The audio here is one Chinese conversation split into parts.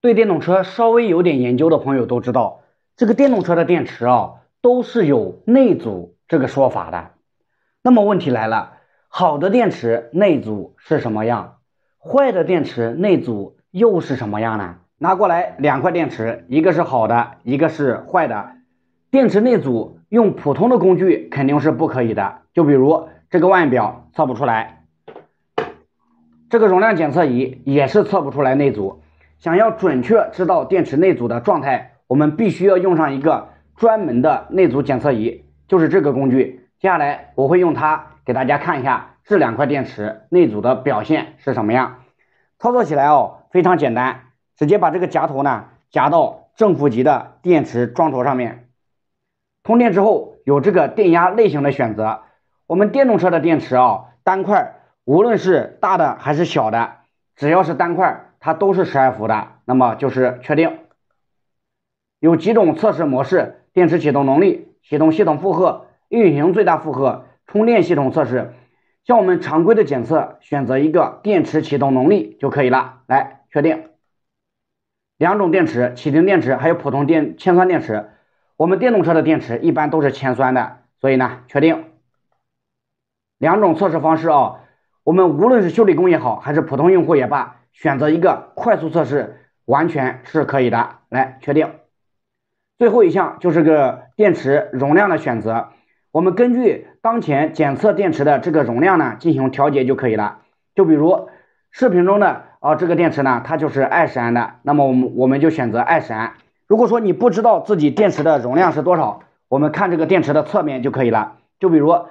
对电动车稍微有点研究的朋友都知道，这个电动车的电池都是有内阻这个说法的。那么问题来了，好的电池内阻是什么样？坏的电池内阻又是什么样呢？拿过来两块电池，一个是好的，一个是坏的。电池内阻用普通的工具肯定是不可以的，就比如这个腕表测不出来，这个容量检测仪也是测不出来内阻。想要准确知道电池内阻的状态，我们必须要用上一个专门的内阻检测仪，就是这个工具。接下来我会用它给大家看一下这两块电池内阻的表现是什么样。操作起来非常简单，直接把这个夹头呢夹到正负极的电池桩头上面。通电之后有这个电压类型的选择，我们电动车的电池单块无论是大的还是小的，只要是单块它都是12伏的，那么就是确定。有几种测试模式：电池启动能力、启动系统负荷、运行最大负荷、充电系统测试。像我们常规的检测，选择一个电池启动能力就可以了。来确定。两种电池，启停电池还有普通铅酸电池。我们电动车的电池一般都是铅酸的，所以呢确定。两种测试方式我们无论是修理工也好，还是普通用户也罢，选择一个快速测试完全是可以的。来确定。最后一项就是个电池容量的选择，我们根据当前检测电池的这个容量呢进行调节就可以了。就比如视频中的这个电池呢，它就是20安的，那么我们就选择20安。如果说你不知道自己电池的容量是多少，我们看这个电池的侧面就可以了。就比如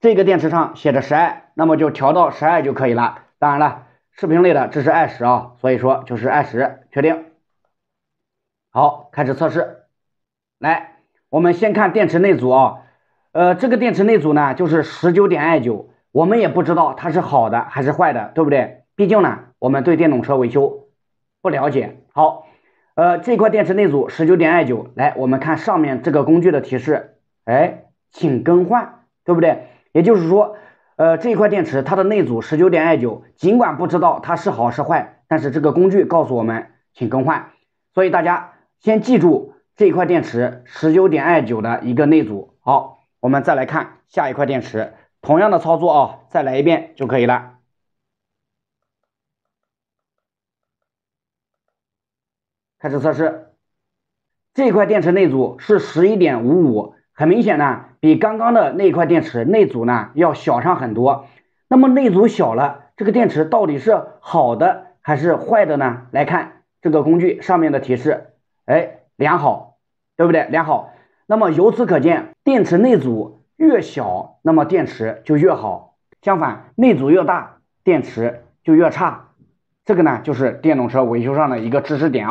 这个电池上写着10i，那么就调到10i就可以了。当然了，视频类的这是20所以说就是20，确定。好，开始测试。来，我们先看电池内阻这个电池内阻呢就是19.9，我们也不知道它是好的还是坏的，对不对？毕竟呢我们对电动车维修不了解。好，这块电池内阻19.9，来我们看上面这个工具的提示，请更换，对不对？也就是说这一块电池它的内阻19.9，尽管不知道它是好是坏，但是这个工具告诉我们请更换。所以大家先记住这一块电池19.9的一个内阻。好，我们再来看下一块电池，同样的操作再来一遍就可以了。开始测试。这块电池内阻是11.55，很明显呢比刚刚的那块电池内阻呢要小上很多。那么内阻小了，这个电池到底是好的还是坏的呢？来看这个工具上面的提示，良好，对不对？良好。那么由此可见，电池内阻越小，那么电池就越好；相反，内阻越大，电池就越差。这个呢就是电动车维修上的一个知识点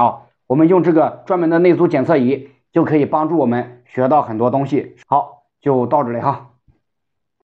我们用这个专门的内阻检测仪就可以帮助我们学到很多东西。好，就到这里哈。